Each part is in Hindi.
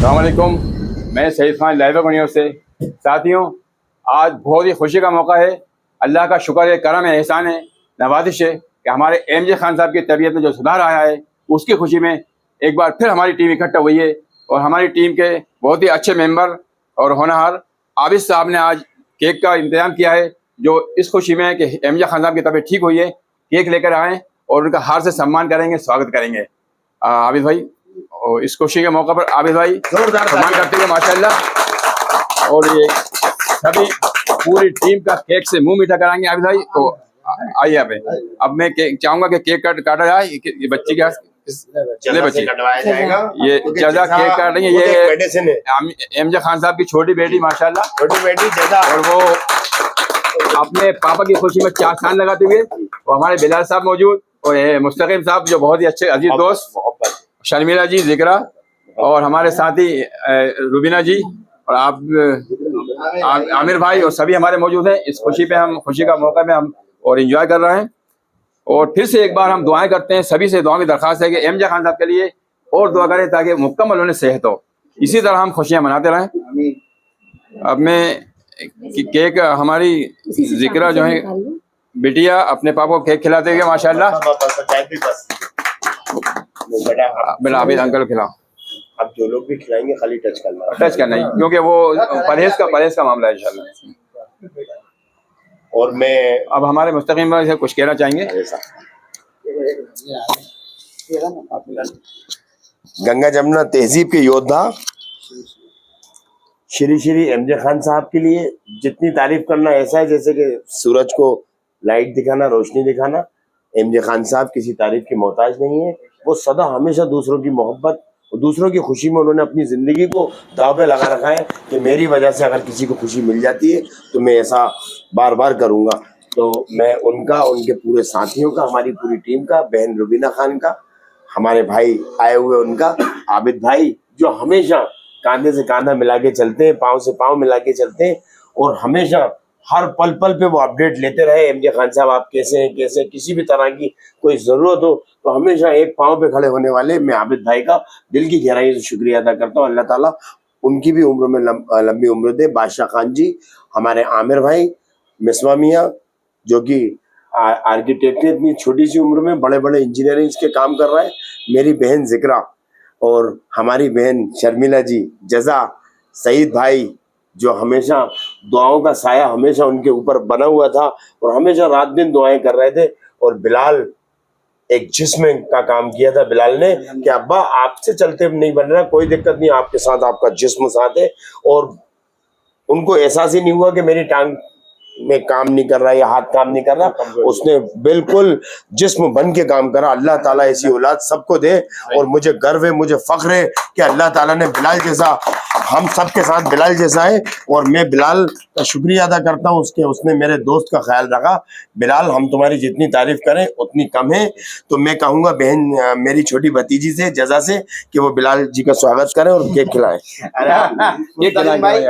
अस्सलाम वालेकुम, मैं सईद खान लाइव बनियों से। साथियों, आज बहुत ही खुशी का मौका है। अल्लाह का शुक्र है, करम है, एहसान है, नवाजिश है कि हमारे एमजे खान साहब की तबीयत में जो सुधार आया है, उसकी खुशी में एक बार फिर हमारी टीम इकट्ठा हुई है। और हमारी टीम के बहुत ही अच्छे मेंबर और होनहार आबिद साहब ने आज केक का इंतजाम किया है, जो इस खुशी में है कि एमजे खान साहब की तबीयत ठीक हुई है, केक लेकर आएँ और उनका हार से सम्मान करेंगे, स्वागत करेंगे। आबिद भाई, और इस खुशी के मौके पर आबिद भाई जोरदार सम्मान करते हैं माशाल्लाह। और ये सभी पूरी टीम का केक से मुंह मीठा कराएंगे आबिद भाई। तो आइए अब मैं चाहूंगा कि केक काटा जाए। ये बच्चे के चले बच्चे कटवाया जाएगा। ये जजा केक काट रही है। ये एमजे खान साहब की छोटी बेटी माशाल्लाह, छोटी बेटी जजा, और वो अपने पापा की खुशी में 4 साल लगाते हुए। और हमारे बिलाल साहब मौजूद, और मुस्तकीम साहब जो बहुत ही अच्छे अजीज दोस्त, शर्मिला जी, जिक्रा, और हमारे साथी रुबीना जी, और आप आमिर भाई, और सभी हमारे मौजूद हैं। इस खुशी पे हम खुशी का मौका में हम और एंजॉय कर रहे हैं। और फिर से एक बार हम दुआएं करते हैं, सभी से दुआ की दरख्वास्त है कि एमजे खान साहब के लिए और दुआ करें ताकि मुकम्मल उन्हें सेहत हो। इसी तरह हम खुशियां मनाते रहें। अब मैं केक हमारी जिक्रा जो है बिटिया अपने पापा को केक खिलाते हुए माशाल्लाह। मेरा आबिद अंकल खिलाओ। अब जो लोग भी खिलाएंगे खाली टच करना ही, क्योंकि वो परहेज का मामला है इंशाल्लाह। और मैं अब हमारे मुस्तकीम भाई से कुछ कहना चाहेंगे। गंगा जमुना तहजीब के योद्धा श्री एमजे खान साहब के लिए जितनी तारीफ करना ऐसा है जैसे कि सूरज को लाइट दिखाना, रोशनी दिखाना। एमजे खान साहब किसी तारीफ की मोहताज नहीं है। वो सदा हमेशा दूसरों की मोहब्बत और दूसरों की खुशी में उन्होंने अपनी ज़िंदगी को दाव पे लगा रखा है कि मेरी वजह से अगर किसी को खुशी मिल जाती है तो मैं ऐसा बार बार करूँगा। तो मैं उनका, उनके पूरे साथियों का, हमारी पूरी टीम का, बहन रुबीना खान का, हमारे भाई आए हुए उनका आबिद भाई, जो हमेशा कांधे से कांधा मिला के चलते हैं, पाँव से पाँव मिला के चलते हैं, और हमेशा हर पल पल पे वो अपडेट लेते रहे। एमजे खान साहब आप कैसे हैं, कैसे, किसी भी तरह की कोई ज़रूरत हो तो हमेशा एक पाँव पे खड़े होने वाले मैं आबिद भाई का दिल की गहराई से शुक्रिया अदा करता हूँ। अल्लाह ताला उनकी भी उम्र में लंबी उम्र दे। बादशाह खान जी, हमारे आमिर भाई, मिसवा मियाँ जो कि आर्किटेक्ट है, इतनी छोटी सी उम्र में बड़े बड़े इंजीनियरिंग के काम कर रहा है। मेरी बहन जिक्रा और हमारी बहन शर्मिला जी, जजा, सईद भाई जो हमेशा दुआओं का साया हमेशा उनके ऊपर बना हुआ था और हमेशा रात दिन दुआएं कर रहे थे। और बिलाल एक जिस्म का काम किया था बिलाल ने कि अब्बा आपसे चलते नहीं बन रहा, कोई दिक्कत नहीं, आपके साथ आपका जिस्म साथ है। और उनको एहसास ही नहीं हुआ कि मेरी टांग में काम नहीं कर रहा या हाथ काम नहीं कर रहा, उसने बिल्कुल जिस्म बन के काम करा। अल्लाह ताला ऐसी औलाद सबको दे। और मुझे गर्व है, मुझे फख्र है कि अल्लाह ताला ने बिलाल जैसा, हम सब के साथ बिलाल जैसा है। और मैं बिलाल का शुक्रिया अदा करता हूँ उसने मेरे दोस्त का ख्याल रखा। बिलाल, हम तुम्हारी जितनी तारीफ करें उतनी कम है। तो मैं कहूँगा बहन मेरी छोटी भतीजी से, जजा से, कि वो बिलाल जी का स्वागत करें और केक खिलाएं। भाई,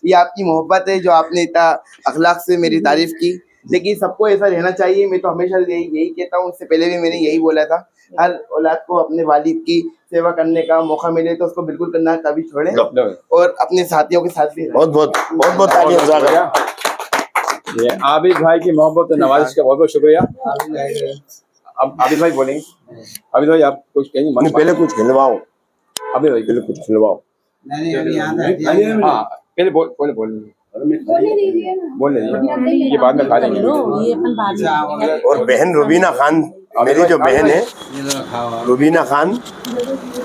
ये आपकी मोहब्बत है जो आपने इतना अखलाक से मेरी तारीफ की। लेकिन सबको ऐसा रहना चाहिए। मैं तो हमेशा यही कहता हूँ, इससे पहले भी मैंने यही बोला था, हर औलाद को अपने वालिद की सेवा करने का मौका मिले तो उसको बिल्कुल करना, कभी छोड़े, और अपने साथियों के साथ भी। बहुत बहुत ये आबिद भाई की मोहब्बत और नवाजिश का बहुत बहुत शुक्रिया। अब आबिद भाई बोलेंगे। आबिद भाई आप कुछ कहेंगे? पहले कुछ खिलवाओ। आबिद भाई पहले कुछ खिलवाओ। हाँ, पहले बोलने दीजिए, ये बाद में खा लेंगे। और बहन रुबीना खान, मेरी जो बहन है रुबीना खान,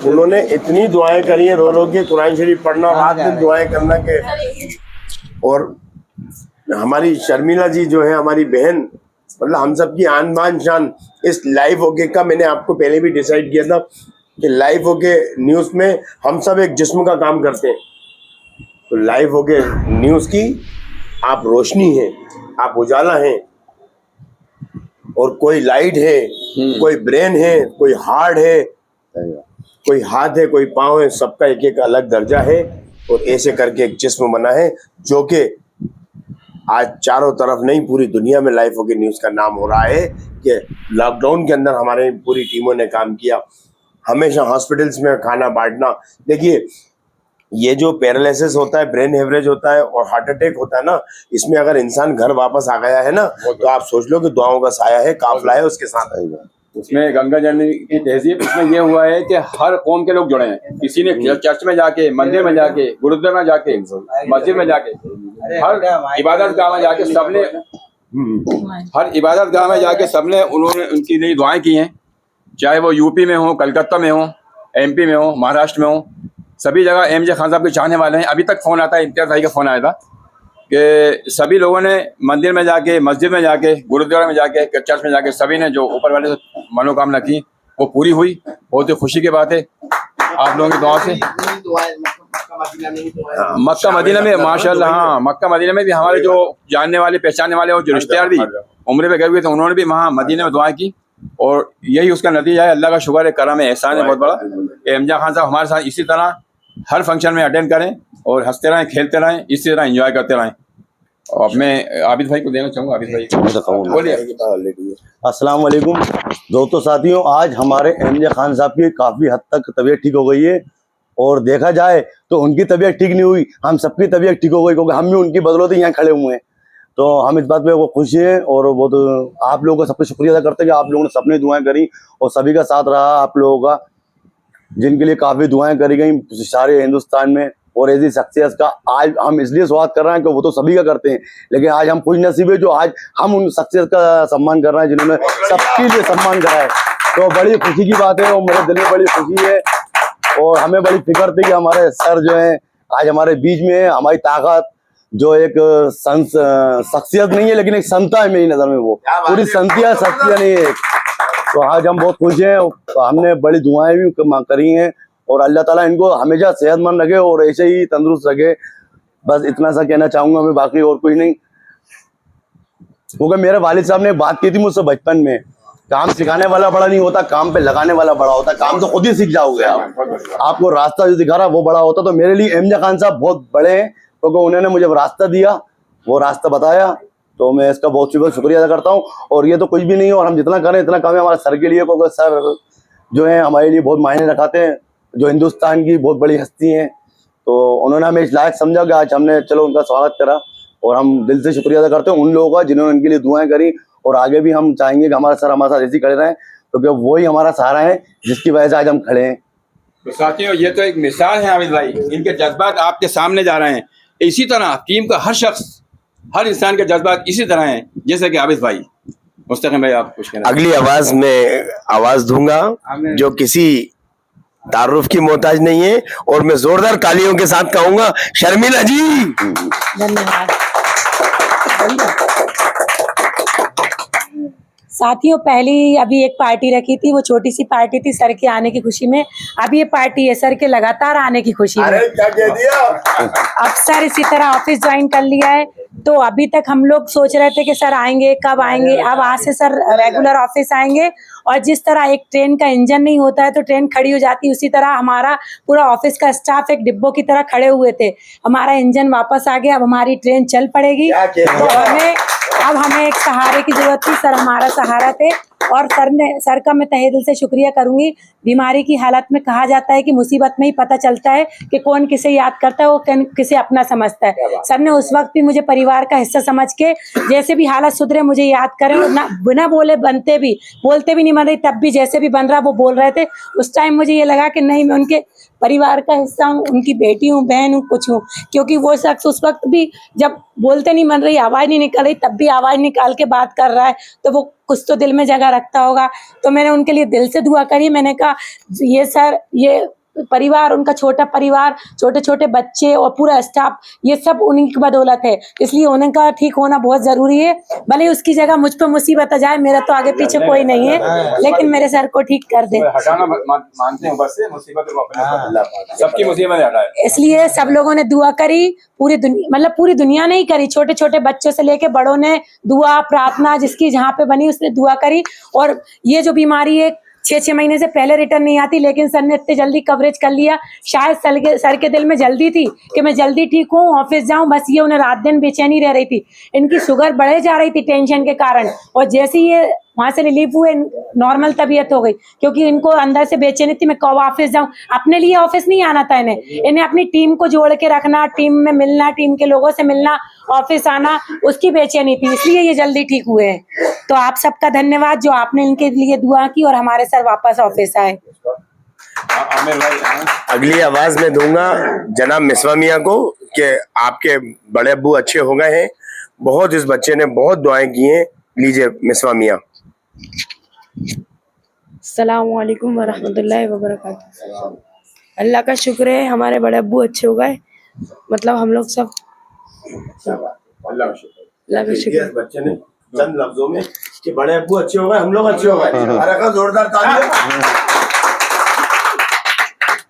उन्होंने इतनी दुआएं करी है, रो रो के कुरान शरीफ पढ़ना, रात दिन दुआएं करना के। और हमारी शर्मिला जी जो है हमारी बहन, मतलब हम सब की आन बान शान। इस लाइव ओके का मैंने आपको पहले भी डिसाइड किया था कि लाइव ओके न्यूज़ में हम सब एक जिस्म का काम करते हैं। तो लाइव होके न्यूज़ की आप रोशनी हैं, आप उजाला हैं, और कोई लाइट है, कोई ब्रेन है, कोई हार्ट है, कोई हाथ है, कोई पाँव है, सबका एक एक अलग दर्जा है। और ऐसे करके एक जिस्म बना है जो कि आज चारों तरफ नहीं, पूरी दुनिया में लाइव होके न्यूज़ का नाम हो रहा है कि लॉकडाउन के अंदर हमारे पूरी टीमों ने काम किया। हमेशा हॉस्पिटल्स में खाना बांटना। देखिए, ये जो पैरालिसिस होता है, ब्रेन हेमरेज होता है और हार्ट अटैक होता है ना, इसमें अगर इंसान घर वापस आ गया है ना, तो आप सोच लो कि दुआओं का साया है, काफिला है उसके साथ आएगा। उसमें गंगा जमुनी की तहजीब इसमें ये हुआ है कि हर कौम के लोग जुड़े हैं। किसी ने चर्च में जाके, मंदिर में जाके, गुरुद्वारा में जाके, मस्जिद में जाके, हर इबादत गाह में जाके सबने उन्होंने उनके लिए दुआएं की हैं। चाहे वो यूपी में हो, कलकत्ता में हो, एमपी में हो, महाराष्ट्र में हो, सभी जगह एमजे खान साहब के चाहने वाले हैं। अभी तक फ़ोन आता है, इम्तियाज़ भाई का फ़ोन आया था कि सभी लोगों ने मंदिर में जाके, मस्जिद में जाके, गुरुद्वारा में जाके, चर्च में जाके, सभी ने जो ऊपर वाले से मनोकामना की वो पूरी हुई। बहुत ही खुशी की बात है आप लोगों की दुआ से। मक्का मदीना में माशाल्लाह, हाँ, मक्का मदीना में भी हमारे जो जानने वाले, पहचानने वाले और जो रिश्तेदार भी उम्र पे गए हुए थे, उन्होंने भी वहाँ मदीना में दुआ की और यही उसका नतीजा है। अल्लाह का शुक्र है, करम है, एहसान है बहुत बड़ा। एमजा खान साहब हमारे साथ इसी तरह हर फंक्शन में अटेंड करें और हंसते रहें, खेलते रहें, इसी तरह एंजॉय करते रहें। और मैं आबिद भाई को देना चाहूँगा। आबिद भाई बोलिए। अस्सलाम वालेकुम दोस्तों, साथियों, आज हमारे एमजे खान साहब की काफ़ी हद तक तबीयत ठीक हो गई है और देखा जाए तो उनकी तबीयत ठीक नहीं हुई, हम सबकी तबीयत ठीक हो गई, क्योंकि हम भी उनकी बदौलत यहाँ खड़े हुए हैं। तो हम इस बात पे वो खुश हैं और वो तो आप लोगों का सबको शुक्रिया अदा करते हैं कि आप लोगों ने सबने दुआएं करी और सभी का साथ रहा आप लोगों का, जिनके लिए काफ़ी दुआएं करी गई सारे हिंदुस्तान में। और ऐसी शख्सियत का आज हम इसलिए स्वागत कर रहे हैं कि वो तो सभी का करते हैं, लेकिन आज हम खुश नसीब है जो आज हम उन शख्सियत का सम्मान कर रहे हैं जिन्होंने सबके लिए सम्मान करा है। तो बड़ी खुशी की बात है और मेरे दिल में बड़ी खुशी है और हमें बड़ी फिक्र थी कि हमारे सर जो है आज हमारे बीच में है। हमारी ताकत जो एक शख्सियत नहीं है लेकिन एक संता है मेरी नज़र में, वो पूरी संतिया शख्सियत नहीं है। तो आज हम बहुत खुश हैं, हमने बड़ी दुआएं भी करी हैं और अल्लाह ताला इनको हमेशा सेहतमंद रखे और ऐसे ही तंदुरुस्त रखे। बस इतना सा कहना चाहूँगा मैं, बाकी और कुछ नहीं। क्योंकि मेरे वालिद साहब ने बात की थी मुझसे बचपन में, काम सिखाने वाला बड़ा नहीं होता, काम पे लगाने वाला बड़ा होता। काम तो खुद ही सीख जाओगे आप, आपको रास्ता जो दिखा रहा वो बड़ा होता। तो मेरे लिए एमजे खान साहब बहुत बड़े हैं क्योंकि उन्होंने मुझे रास्ता दिया, वो रास्ता बताया, तो मैं इसका बहुत शुक्रिया अदा करता हूँ। और ये तो कुछ भी नहीं है और हम जितना करें इतना कम है हमारे सर के लिए, क्योंकि सर जो है हमारे लिए बहुत मायने रखाते हैं, जो हिंदुस्तान की बहुत बड़ी हस्ती हैं। तो उन्होंने हमें इस लायक समझा कि आज हमने चलो उनका स्वागत करा और हम दिल से शुक्रिया अदा करते हैं उन लोगों का जिन्होंने उनके लिए दुआएं करी। और आगे भी हम चाहेंगे कि हमारे सर हमारे साथ ऐसे खड़े रहें, क्योंकि वही हमारा सहारा है जिसकी वजह से आज हम खड़े हैं। तो साथियों, ये तो एक मिसाल है आबिद भाई, इनके जज्बात आपके सामने जा रहे हैं। इसी तरह टीम का हर शख्स, हर इंसान के जज्बात इसी तरह हैं जैसे कि आबिद भाई। मुस्तकिम भाई, आप कुछ कहना? अगली आवाज में आवाज दूंगा जो किसी तारुफ की मोहताज नहीं है और मैं जोरदार तालियों के साथ कहूंगा शर्मिला जी। धन्यवाद साथियों। पहली अभी एक पार्टी रखी थी, वो छोटी सी पार्टी थी सर के आने की खुशी में। अब ये पार्टी है सर के लगातार आने की खुशी में। क्या कह दिया? अब सर इसी तरह ऑफिस ज्वाइन कर लिया है, तो अभी तक हम लोग सोच रहे थे कि सर आएंगे कब आएंगे। अब आज से सर रेगुलर ऑफिस आएंगे और जिस तरह एक ट्रेन का इंजन नहीं होता है तो ट्रेन खड़ी हो जाती है, उसी तरह हमारा पूरा ऑफिस का स्टाफ एक डिब्बों की तरह खड़े हुए थे। हमारा इंजन वापस आ गया, अब हमारी ट्रेन चल पड़ेगी। तो हमें एक सहारे की जरूरत थी, सर हमारा सहारा थे। और सर का मैं तहे दिल से शुक्रिया करूंगी। बीमारी की हालत में कहा जाता है कि मुसीबत में ही पता चलता है कि कौन किसे याद करता है, वो किसे अपना समझता है। सर ने उस वक्त भी मुझे परिवार का हिस्सा समझ के जैसे भी हालत सुधरे मुझे याद करें, और ना बिना बोले बोलते भी नहीं बन रही, तब भी जैसे भी बन रहा वो बोल रहे थे। उस टाइम मुझे ये लगा कि नहीं, मैं उनके परिवार का हिस्सा हूँ, उनकी बेटी हूँ, बहन हूँ, कुछ हूँ। क्योंकि वो शख्स उस वक्त भी जब बोलते नहीं बन रही, आवाज़ नहीं निकल रही, तब भी आवाज़ निकाल के बात कर रहा है, तो वो कुछ तो दिल में जगह रखता होगा। तो मैंने उनके लिए दिल से दुआ करी। मैंने कहा ये सर, ये परिवार, उनका छोटा परिवार, छोटे छोटे बच्चे और पूरा स्टाफ, ये सब उन्हीं की बदौलत है, इसलिए उनका ठीक होना बहुत ज़रूरी है। भले उसकी जगह मुझ पर मुसीबत आ जाए, मेरा तो आगे पीछे कोई नहीं है, लेकिन मेरे सर को ठीक कर दे। हटाना मानते हैं, बस मुसीबत को अपने सबकी मुसीबत हटाए। इसलिए सब लोगों ने दुआ करी, पूरी दुनिया, मतलब पूरी दुनिया ने ही करी, छोटे छोटे बच्चों से लेके बड़ों ने दुआ प्रार्थना जिसकी जहाँ पे बनी उसने दुआ करी। और ये जो बीमारी है 6 महीने से पहले रिटर्न नहीं आती, लेकिन सर ने इतने जल्दी कवरेज कर लिया। शायद सर के दिल में जल्दी थी कि मैं जल्दी ठीक हूँ, ऑफिस जाऊँ, बस ये उन्हें रात दिन बेचैनी रह रही थी। इनकी शुगर बढ़े जा रही थी टेंशन के कारण, और जैसे ही ये वहां से रिलीफ हुए, नॉर्मल तबीयत हो गई, क्योंकि इनको अंदर से बेचैनी थी मैं कब ऑफिस जाऊं। अपने लिए ऑफिस नहीं आना था इन्हें अपनी टीम को जोड़ के रखना, टीम में मिलना, टीम के लोगों से मिलना, ऑफिस आना, उसकी बेचैनी थी, इसलिए ये जल्दी ठीक हुए हैं। तो आप सबका धन्यवाद जो आपने इनके लिए दुआ की और हमारे सर वापस ऑफिस आए। अगली आवाज में दूंगा जनाब मिसवा मियां को कि आपके बड़े अब्बू अच्छे हो गए हैं, बहुत इस बच्चे ने बहुत दुआएं की हैं। लीजिए मिसवा मियां। अस्सलामुअलैकुम वरहमतुल्लाहि वबरकातुहू। अल्लाह का शुक्र है हमारे बड़े अब्बू अच्छे हो गए, मतलब हम लोग सब अल्लाह का शुक्र। इस बच्चे ने चंद लफ्जों में कि बड़े अब्बू अच्छे हो गए, हम लोग अच्छे हो गए। अरे का जोरदार तालियां।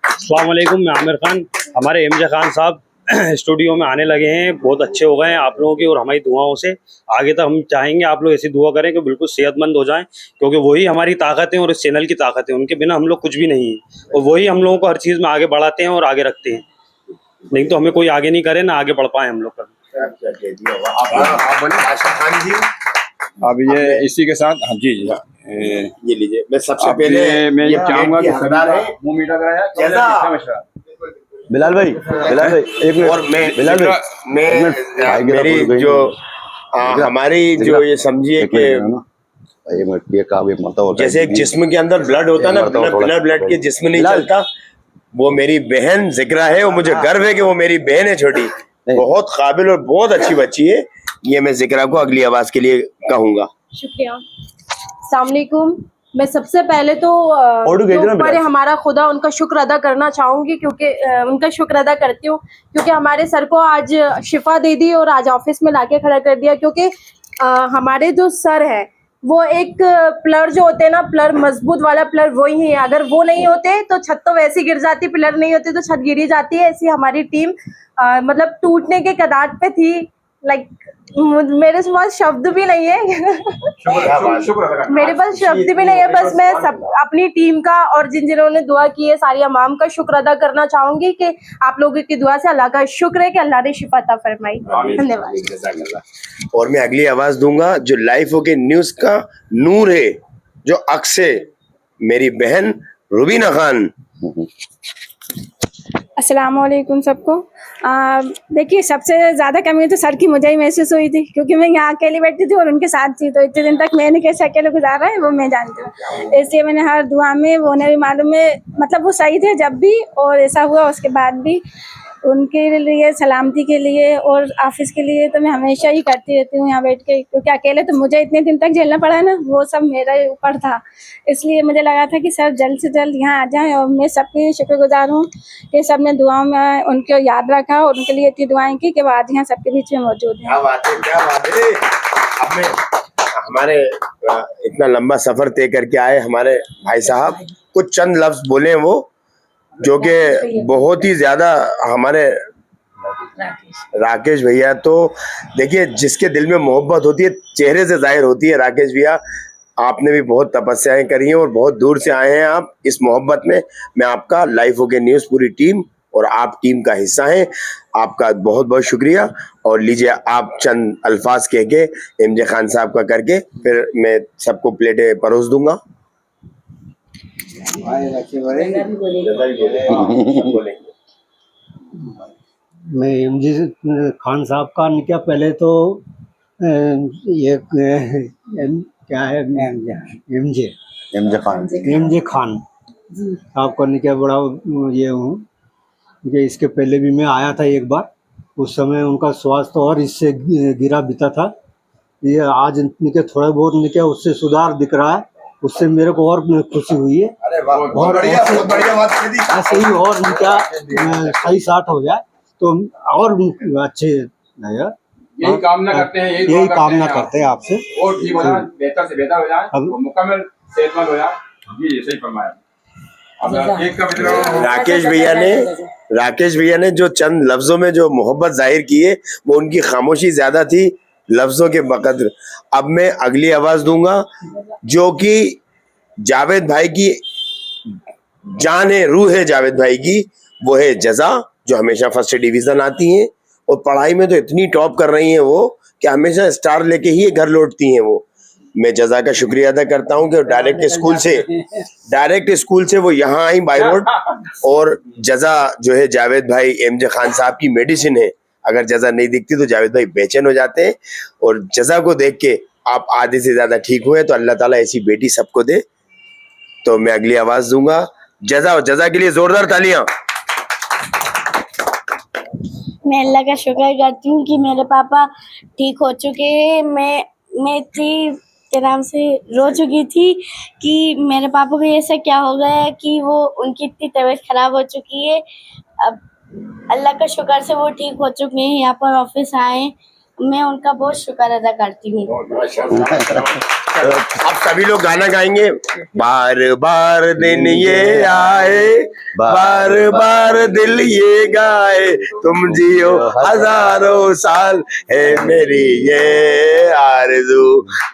अस्सलाम वालेकुम, मैं आमिर खान। हमारे एमजे खान साहब स्टूडियो में आने लगे हैं, बहुत अच्छे हो गए हैं आप लोगों की और हमारी दुआओं से। आगे तक हम चाहेंगे आप लोग ऐसी दुआ करें कि बिल्कुल सेहतमंद हो जाएं, क्योंकि वही हमारी ताकत है और इस चैनल की ताकत है। उनके बिना हम लोग कुछ भी नहीं है और वही हम लोगों को हर चीज़ में आगे बढ़ाते हैं और आगे रखते हैं। नहीं तो हमें कोई आगे नहीं करे, ना आगे बढ़ पाए हम लोग कभी। खान जी अब ये इसी के साथ, हाँ जी जी, ये लीजिए। मैं सबसे पहले मैं ये चाहूंगा कि हकदार है मुंह मीठा कराया जैसा बिलाल भाई एक मिनट। और मैं बिलाल भाई मेरी जो हमारी जो ये समझिए कि एक मिनट, ये काम एक मरता होता है। जैसे एक जिस्म के अंदर ब्लड होता है ना, बिना ब्लड के जिस्म नहीं चलता। वो मेरी बहन जिक्रा है और मुझे गर्व है कि वो मेरी बहन है छोटी, बहुत काबिल और बहुत अच्छी बच्ची है। ये मैं जिक्रा को अगली आवाज के लिए कहूंगा। शुक्रिया। अस्सलाम वालेकुम। मैं सबसे पहले तो जो बड़े हमारा खुदा उनका शुक्र अदा करना चाहूँगी, क्योंकि उनका शुक्र अदा करती हूँ क्योंकि हमारे सर को आज शिफा दे दी और आज ऑफिस में लाके खड़ा कर दिया। क्योंकि हमारे जो सर है वो एक पिलर जो होते हैं ना, पिलर मजबूत वाला पिलर वही है। अगर वो नहीं होते तो छत तो वैसे गिर जाती, पिलर नहीं होते तो छत गिरी जाती है। ऐसी हमारी टीम मतलब टूटने के कगार पे थी। लाइक मेरे पास शब्द भी नहीं है मेरे पास शब्द भी नहीं है। बस मैं सब अपनी टीम का और जिन्होंने ने दुआ की है सारी अमाम का शुक्र अदा करना चाहूंगी कि आप लोगों की दुआ से अल्लाह का शुक्र है कि अल्लाह ने शिफा अता फरमाई। धन्यवाद। और मैं अगली आवाज दूंगा जो लाइफ के न्यूज का नूर है, जो अक्स है, मेरी बहन रुबीना खान। अस्सलाम वालेकुम सबको। देखिए सबसे ज़्यादा कमी तो सर की मुझे ही महसूस हुई थी, क्योंकि मैं यहाँ अकेली बैठी थी और उनके साथ थी, तो इतने दिन तक मैंने कैसे अकेले गुजारा है वो मैं जानती हूँ। इसलिए मैंने हर दुआ में, वो उन्हें भी मालूम है, मतलब वो सही थे जब भी और ऐसा हुआ उसके बाद भी, उनके लिए सलामती के लिए और ऑफिस के लिए तो मैं हमेशा ही करती रहती हूँ यहाँ बैठ के, क्योंकि अकेले तो मुझे इतने दिन तक झेलना पड़ा ना, वो सब मेरे ऊपर था। इसलिए मुझे लगा था कि सर जल्द से जल्द यहाँ आ जाएं और मैं सबकी शुक्रगुजार हूँ कि सब ने दुआओं में उनको याद रखा और उनके लिए इतनी दुआएं की कि वो आज यहाँ सबके बीच में मौजूद हैं। क्या बात है, क्या बात है। हमारे इतना लंबा सफर तय करके आए हमारे भाई साहब, कुछ चंद लफ्ज बोले वो जो कि बहुत ही ज्यादा हमारे राकेश भैया। तो देखिए जिसके दिल में मोहब्बत होती है चेहरे से जाहिर होती है। राकेश भैया आपने भी बहुत तपस्याएं करी हैं और बहुत दूर से आए हैं आप इस मोहब्बत में। मैं आपका लाइफ ओके न्यूज पूरी टीम और आप टीम का हिस्सा हैं, आपका बहुत बहुत शुक्रिया। और लीजिए आप चंद अल्फाज कह के एमजे खान साहब का करके फिर मैं सबको प्लेटें परोस दूंगा। मैं एमजे खान साहब का क्या पहले तो ये क्या है एमजे खान साहब का क्या बड़ा ये हूँ कि इसके पहले भी मैं आया था एक बार, उस समय उनका स्वास्थ्य और इससे गिरा बीता था। ये आज इनके थोड़ा बहुत निके उससे सुधार दिख रहा है, उससे मेरे को और खुशी हुई है। बहुत बढ़िया ऐसे ही और इनका सही साठ हो जाए तो और अच्छे यही कामना करते हैं, यही कामना करते हैं आपसे और ठीक हो जाए, बेहतर से बेहतर हो जाए, मुकम्मल सेहतमंद हो जाए। जी सही फरमाया। राकेश भैया ने जो चंद लफ्जों में जो मोहब्बत जाहिर की है वो उनकी खामोशी ज्यादा थी लफ्जों के बकद्र। अब मैं अगली आवाज दूंगा जो कि जावेद भाई की जान है, रूह है जावेद भाई की, वो है जजा, जो हमेशा फर्स्ट डिवीजन आती हैं और पढ़ाई में तो इतनी टॉप कर रही हैं वो कि हमेशा स्टार लेके ही घर लौटती हैं वो। मैं जजा का शुक्रिया अदा करता हूँ कि डायरेक्ट स्कूल से वो यहाँ आई बाई रोड। और जजा जो है जावेद भाई एमजे खान साहब की मेडिसिन है, अगर जजा नहीं दिखती तो जावेद भाई बेचैन हो जाते हैं, और जजा को देख के आप आधे से ज्यादा ठीक हुए, तो अल्लाह ताला ऐसी बेटी सबको दे। तो मैं अगली आवाज दूंगा जजा के लिए जोरदार तालियां। मैं अल्लाह का शुक्र करती हूँ कि मेरे पापा ठीक हो चुके हैं। मैं इतनी के नाम से रो चुकी थी कि मेरे पापा को ऐसा क्या हो गया है कि वो उनकी इतनी तबीयत खराब हो चुकी है। अब अल्लाह का शुक्र से वो ठीक हो चुके हैं, यहाँ पर ऑफिस आए, मैं उनका बहुत शुक्र अदा करती हूँ। अब सभी लोग गाना गाएंगे। बार बार दिन ये आए, बार बार दिल ये गाए, तुम जियो हजारों साल, है मेरी ये आरज़ू।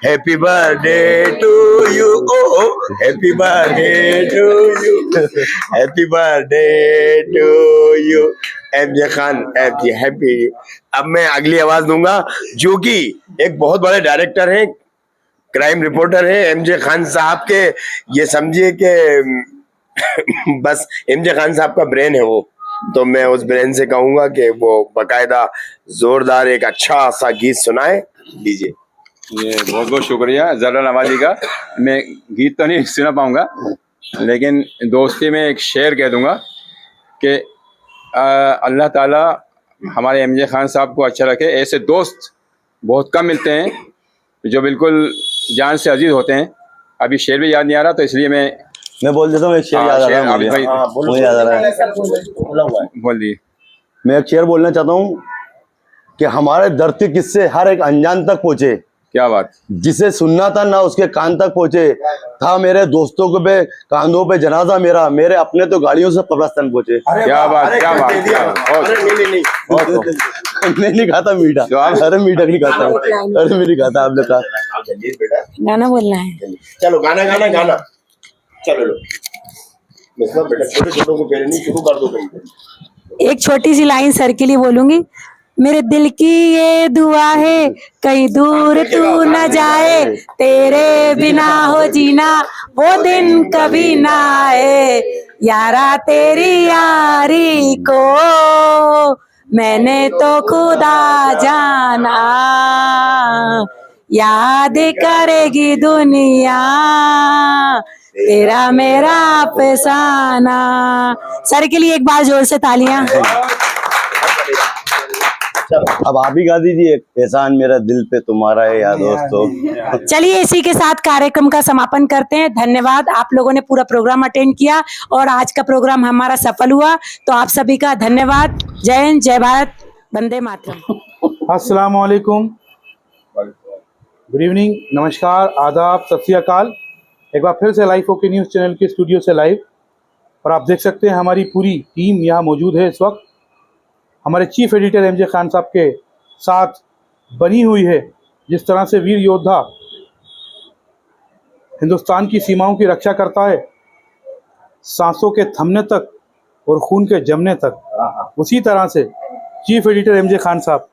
Happy birthday to you, oh happy birthday to you, happy birthday to you MJ Khan, happy. अब मैं अगली आवाज दूंगा जो कि एक बहुत बड़े डायरेक्टर हैं, क्राइम रिपोर्टर है एमजे खान साहब के। ये समझिए कि बस एमजे खान साहब का ब्रेन है वो, तो मैं उस ब्रेन से कहूंगा कि वो बकायदा जोरदार एक अच्छा सा गीत सुनाए। दीजिए। ये बहुत बहुत शुक्रिया जरा नवाजी का। मैं गीत तो नहीं सुना पाऊंगा, लेकिन दोस्ती में एक शेर कह दूंगा कि अल्लाह ताला हमारे एमजे खान साहब को अच्छा रखे। ऐसे दोस्त बहुत कम मिलते हैं जो बिल्कुल जान से अजीज होते हैं। अभी शेर भी याद नहीं आ रहा, तो इसलिए मैं बोल देता हूँ। एक शेर याद आ रहा है मुझे। मुझे याद आ रहा है, बोल दिए। मैं एक शेर बोलना चाहता हूँ कि हमारे दर्द के किस्से हर एक अनजान तक पहुँचे, क्या बात। जिसे सुनना था ना उसके कान तक पहुँचे, था मेरे दोस्तों को पे कांधों पे जनाजा मेरा, मेरे अपने तो गाड़ियों से कब्रिस्तान पहुँचे। क्या बात, क्या बात, क्या बात। मैं नहीं खाता मीठा, अरे मीठा नहीं खाता, अरे मैं नहीं खाता। आपने कहा गाना बोलना है, चलो गाना गाना गाना, चलो लो बेटा, छोटे छोटों को पहले नहीं, शुरू कर दो कहीं। एक छोटी सी लाइन सर के लिए बोलूंगी। मेरे दिल की ये दुआ है कहीं दूर तू न जाए, तेरे बिना हो जीना वो दिन कभी ना आए, यारा तेरी यारी को मैंने तो खुदा जाना, याद करेगी दुनिया तेरा मेरा अफसाना। सर के लिए एक बार जोर से तालियां। अब आप ही गा दीजिए, एहसान मेरा दिल पे तुम्हारा है यार दोस्तों। चलिए इसी के साथ कार्यक्रम का समापन करते हैं। धन्यवाद, आप लोगों ने पूरा प्रोग्राम अटेंड किया और आज का प्रोग्राम हमारा सफल हुआ, तो आप सभी का धन्यवाद। जय हिंद, जय भारत, वंदे मातरम। अस्सलाम वालेकुम, गुड इवनिंग, नमस्कार, आदाब, सत श्री अकाल। एक बार फिर से लाइव ओके न्यूज़ चैनल के स्टूडियो से लाइव, और आप देख सकते हैं हमारी पूरी टीम यहाँ मौजूद है इस वक्त। हमारे चीफ एडिटर एमजे खान साहब के साथ बनी हुई है। जिस तरह से वीर योद्धा हिंदुस्तान की सीमाओं की रक्षा करता है, सांसों के थमने तक और खून के जमने तक, उसी तरह से चीफ एडिटर एमजे खान साहब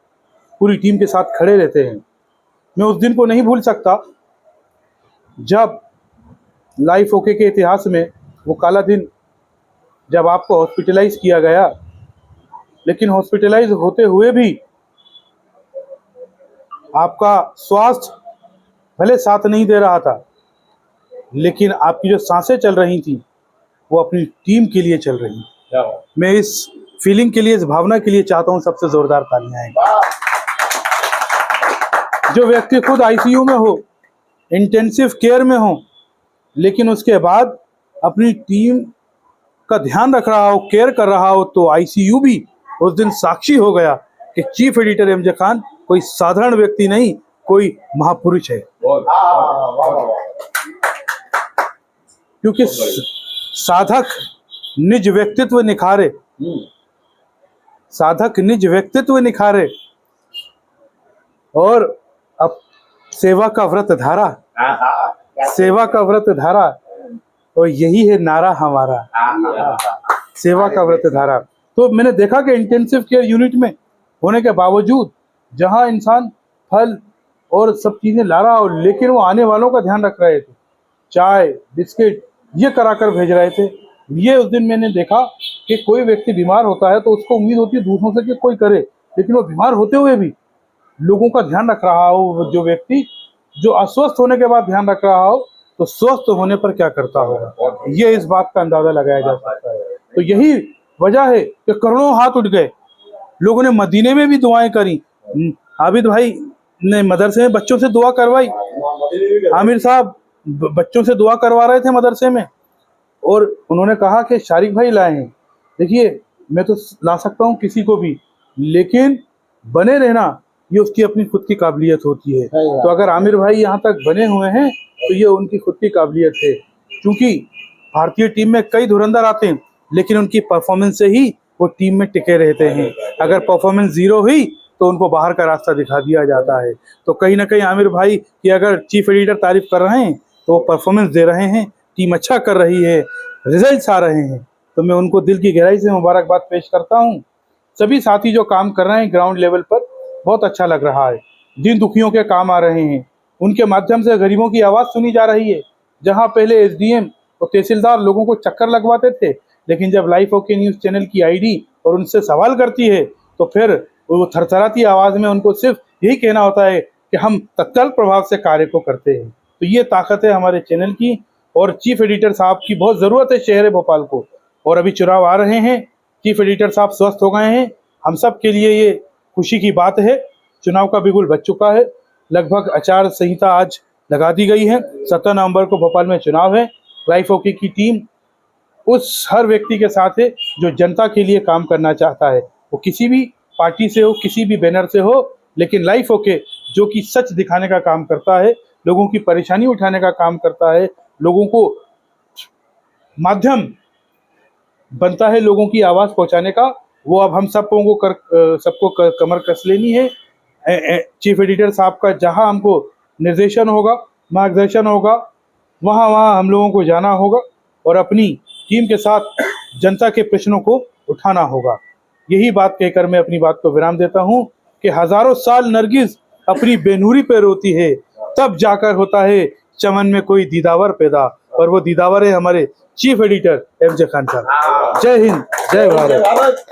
पूरी टीम के साथ खड़े रहते हैं। मैं उस दिन को नहीं भूल सकता जब लाइफ ओके के इतिहास में वो काला दिन, जब आपको हॉस्पिटलाइज किया गया, लेकिन हॉस्पिटलाइज होते हुए भी आपका स्वास्थ्य भले साथ नहीं दे रहा था, लेकिन आपकी जो सांसें चल रही थी वो अपनी टीम के लिए चल रही। मैं इस फीलिंग के लिए, इस भावना के लिए चाहता हूं सबसे जोरदार तालियां आएंगी। जो व्यक्ति खुद आईसीयू में हो, इंटेंसिव केयर में हो, लेकिन उसके बाद अपनी टीम का ध्यान रख रहा हो, केयर कर रहा हो, तो आईसीयू भी उस दिन साक्षी हो गया कि चीफ एडिटर एमजे खान कोई साधारण व्यक्ति नहीं, कोई महापुरुष है। क्योंकि साधक निज व्यक्तित्व निखारे, साधक निज व्यक्तित्व निखारे, और अब सेवा का व्रत धारा, सेवा का व्रत धारा, और यही है नारा हमारा, सेवा का व्रत धारा। तो मैंने देखा कि इंटेंसिव केयर यूनिट में होने के बावजूद जहां इंसान फल और सब चीजें ला रहा हो, लेकिन वो आने वालों का ध्यान रख रहे थे। चाय बिस्किट ये कराकर भेज रहे थे। ये उस दिन मैंने देखा कि कोई व्यक्ति बीमार होता है तो उसको उम्मीद होती है दूसरों से कि कोई करे, लेकिन वो बीमार होते हुए भी लोगों का ध्यान रख रहा हो। जो व्यक्ति जो अस्वस्थ होने के बाद ध्यान रख रहा हो तो स्वस्थ होने पर क्या करता होगा, ये इस बात का अंदाजा लगाया जा सकता है। तो यही वजह है कि करोड़ों हाथ उठ गए। लोगों ने मदीने में भी दुआएं करी। आबिद भाई ने मदरसे में बच्चों से दुआ करवाई। आमिर साहब बच्चों से दुआ करवा रहे थे मदरसे में, और उन्होंने कहा कि शारिक भाई लाए हैं। देखिए, मैं तो ला सकता हूँ किसी को भी, लेकिन बने रहना ये उसकी अपनी खुद की काबिलियत होती है। तो अगर आमिर भाई यहाँ तक बने हुए हैं तो ये उनकी खुद की काबिलियत है। क्योंकि भारतीय टीम में कई धुरंधर आते हैं, लेकिन उनकी परफॉर्मेंस से ही वो टीम में टिके रहते हैं। अगर परफॉर्मेंस जीरो हुई तो उनको बाहर का रास्ता दिखा दिया जाता है। तो कहीं ना कहीं आमिर भाई की अगर चीफ एडिटर तारीफ कर रहे हैं तो वो परफॉर्मेंस दे रहे हैं, टीम अच्छा कर रही है, रिजल्ट्स आ रहे हैं, तो मैं उनको दिल की गहराई से मुबारकबाद पेश करता हूँ। सभी साथी जो काम कर रहे हैं ग्राउंड लेवल पर, बहुत अच्छा लग रहा है। दिन दुखियों के काम आ रहे हैं, उनके माध्यम से गरीबों की आवाज़ सुनी जा रही है। जहाँ पहले एसडीएम और तहसीलदार लोगों को चक्कर लगवाते थे, लेकिन जब लाइफ ओके न्यूज़ चैनल की आईडी और उनसे सवाल करती है तो फिर वो थरथराती आवाज़ में उनको सिर्फ यही कहना होता है कि हम तत्काल प्रभाव से कार्य को करते हैं। तो ये ताकत है हमारे चैनल की, और चीफ एडिटर साहब की बहुत ज़रूरत है शहर भोपाल को। और अभी चुनाव आ रहे हैं, चीफ एडिटर साहब स्वस्थ हो गए हैं, हम सब के लिए ये खुशी की बात है। चुनाव का बिगुल बज चुका है, लगभग आचार संहिता आज लगा दी गई है। 17 नवंबर को भोपाल में चुनाव है। लाइफ ओके की टीम उस हर व्यक्ति के साथ है जो जनता के लिए काम करना चाहता है, वो किसी भी पार्टी से हो, किसी भी बैनर से हो, लेकिन लाइफ ओके जो कि सच दिखाने का काम करता है, लोगों की परेशानी उठाने का काम करता है, लोगों को माध्यम बनता है लोगों की आवाज़ पहुंचाने का, वो अब हम सबको कमर कस लेनी है। चीफ एडिटर साहब का जहां हमको निर्देशन होगा, मार्गदर्शन होगा, वहां हम लोगों को जाना होगा और अपनी टीम के साथ जनता के प्रश्नों को उठाना होगा। यही बात कहकर मैं अपनी बात को विराम देता हूं कि हजारों साल नरगिस अपनी बेनूरी पे रोती है, तब जाकर होता है चमन में कोई दीदावर पैदा, और वो दीदावर है हमारे चीफ एडिटर एमजे खान साहब। जय हिंद, जय भारत।